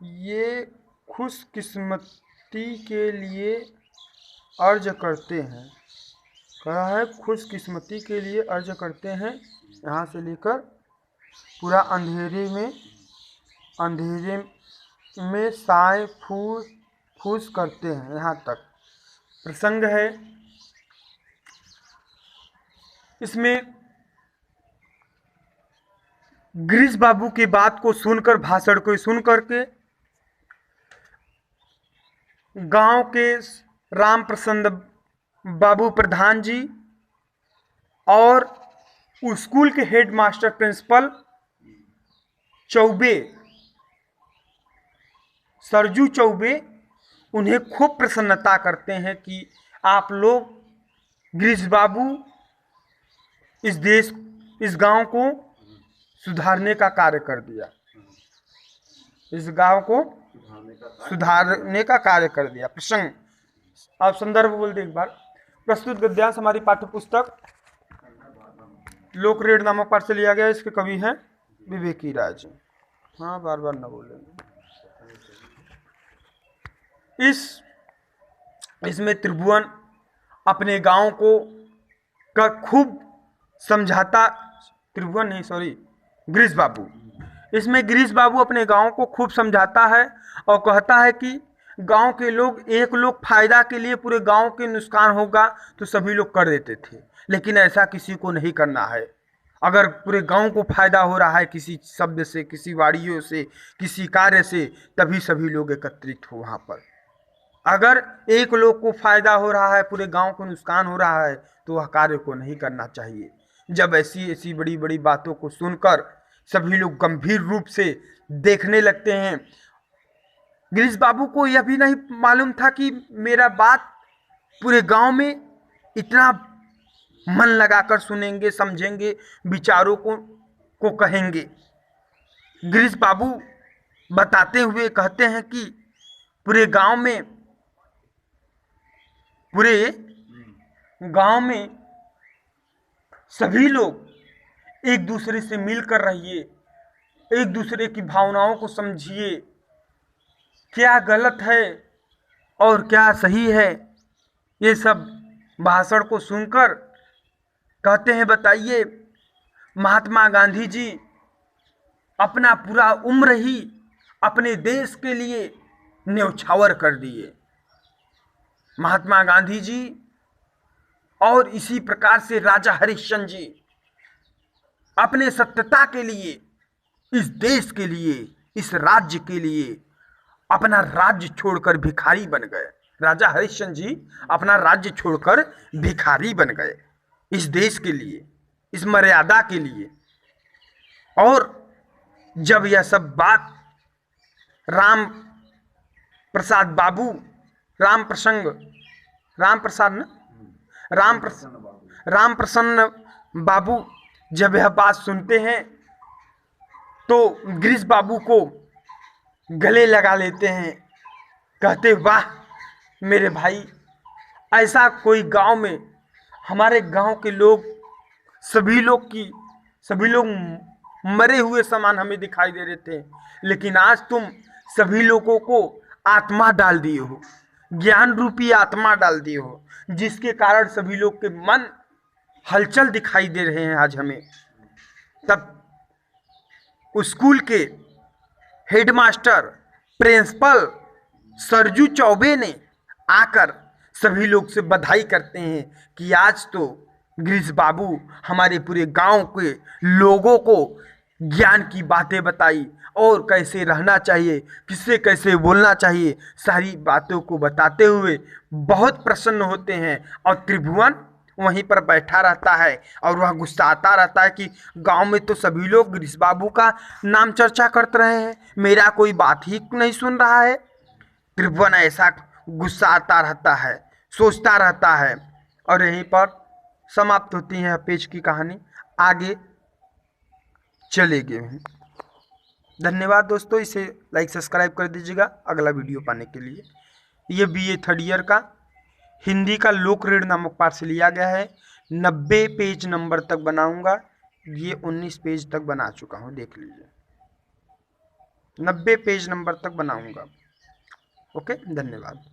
ये खुशकिस्मती के लिए अर्ज करते हैं। कहा है खुशकिस्मती के लिए अर्ज करते हैं, यहाँ से लेकर पूरा अंधेरे में साए फूस करते हैं, यहाँ तक प्रसंग है। इसमें गिरीश बाबू की बात को सुनकर, भाषण को सुन करके गांव के राम प्रसन्न बाबू प्रधान जी और स्कूल के हेडमास्टर प्रिंसिपल चौबे, सरजू चौबे, उन्हें खूब प्रसन्नता करते हैं कि आप लोग गिरीश बाबू इस गांव को सुधारने का कार्य कर दिया, इस गांव को सुधारने का कार्य कर दिया। प्रसंग आप संदर्भ बोल दे एक बार। प्रस्तुत गद्यांश हमारी पाठ्य पुस्तक लोकरेड नामक पाठ से लिया गया। इसके कवि हैं विवेकी राज। हाँ, बार बार ना बोलेंगे। इसमें त्रिभुवन अपने गांव को का खूब समझाता, त्रिभुवन नहीं सॉरी गिरीश बाबू, इसमें गिरीश बाबू अपने गांव को खूब समझाता है और कहता है कि गांव के लोग, एक लोग फायदा के लिए पूरे गांव के नुकसान होगा तो सभी लोग कर देते थे, लेकिन ऐसा किसी को नहीं करना है। अगर पूरे गांव को फायदा हो रहा है किसी शब्द से, किसी वाड़ियों से, किसी कार्य से, तभी सभी लोग एकत्रित हो वहाँ पर। अगर एक लोग को फायदा हो रहा है, पूरे गांव को नुकसान हो रहा है, तो वह कार्य को नहीं करना चाहिए। जब ऐसी बड़ी बड़ी बातों को सुनकर सभी लोग गंभीर रूप से देखने लगते हैं। गिरीश बाबू को यह भी नहीं मालूम था कि मेरा बात पूरे गांव में इतना मन लगाकर सुनेंगे, समझेंगे, विचारों को कहेंगे। गिरीश बाबू बताते हुए कहते हैं कि पूरे गांव में सभी लोग एक दूसरे से मिलकर रहिए, एक दूसरे की भावनाओं को समझिए, क्या गलत है और क्या सही है। ये सब भाषण को सुनकर कहते हैं, बताइए महात्मा गांधी जी अपना पूरा उम्र ही अपने देश के लिए न्यौछावर कर दिए। महात्मा गांधी जी और इसी प्रकार से राजा हरिश्चंद्र जी अपने सत्यता के लिए, इस देश के लिए, इस राज्य के लिए अपना राज्य छोड़कर भिखारी बन गए। राजा हरिश्चंद्र जी अपना राज्य छोड़कर भिखारी बन गए इस देश के लिए, इस मर्यादा के लिए। और जब यह सब बात राम प्रसन्न बाबू जब यह बात सुनते हैं तो गिरीश बाबू को गले लगा लेते हैं, कहते वाह मेरे भाई, ऐसा कोई गांव में हमारे गांव के लोग, सभी लोग मरे हुए समान हमें दिखाई दे रहे थे, लेकिन आज तुम सभी लोगों को आत्मा डाल दिए हो, ज्ञान रूपी आत्मा डाल दिए हो, जिसके कारण सभी लोग के मन हलचल दिखाई दे रहे हैं आज हमें। तब स्कूल के हेडमास्टर प्रिंसिपल सरजू चौबे ने आकर सभी लोग से बधाई करते हैं कि आज तो गिरीश बाबू हमारे पूरे गांव के लोगों को ज्ञान की बातें बताई और कैसे रहना चाहिए, किससे कैसे बोलना चाहिए, सारी बातों को बताते हुए बहुत प्रसन्न होते हैं। और त्रिभुवन वहीं पर बैठा रहता है और वह गुस्साता रहता है कि गांव में तो सभी लोग गिरीश बाबू का नाम चर्चा करते रहे हैं, मेरा कोई बात ही नहीं सुन रहा है। त्रिभुवन ऐसा गुस्साता रहता है, सोचता रहता है। और यहीं पर समाप्त होती है पेज की कहानी, आगे चलेंगे। धन्यवाद दोस्तों, इसे लाइक सब्सक्राइब कर दीजिएगा अगला वीडियो पाने के लिए। ये BA 3rd ईयर का हिंदी का लोकरेड नामक पाठ से लिया गया है। 90 पेज नंबर तक बनाऊंगा, ये 19 पेज तक बना चुका हूँ, देख लीजिए। 90 पेज नंबर तक बनाऊंगा। ओके, धन्यवाद।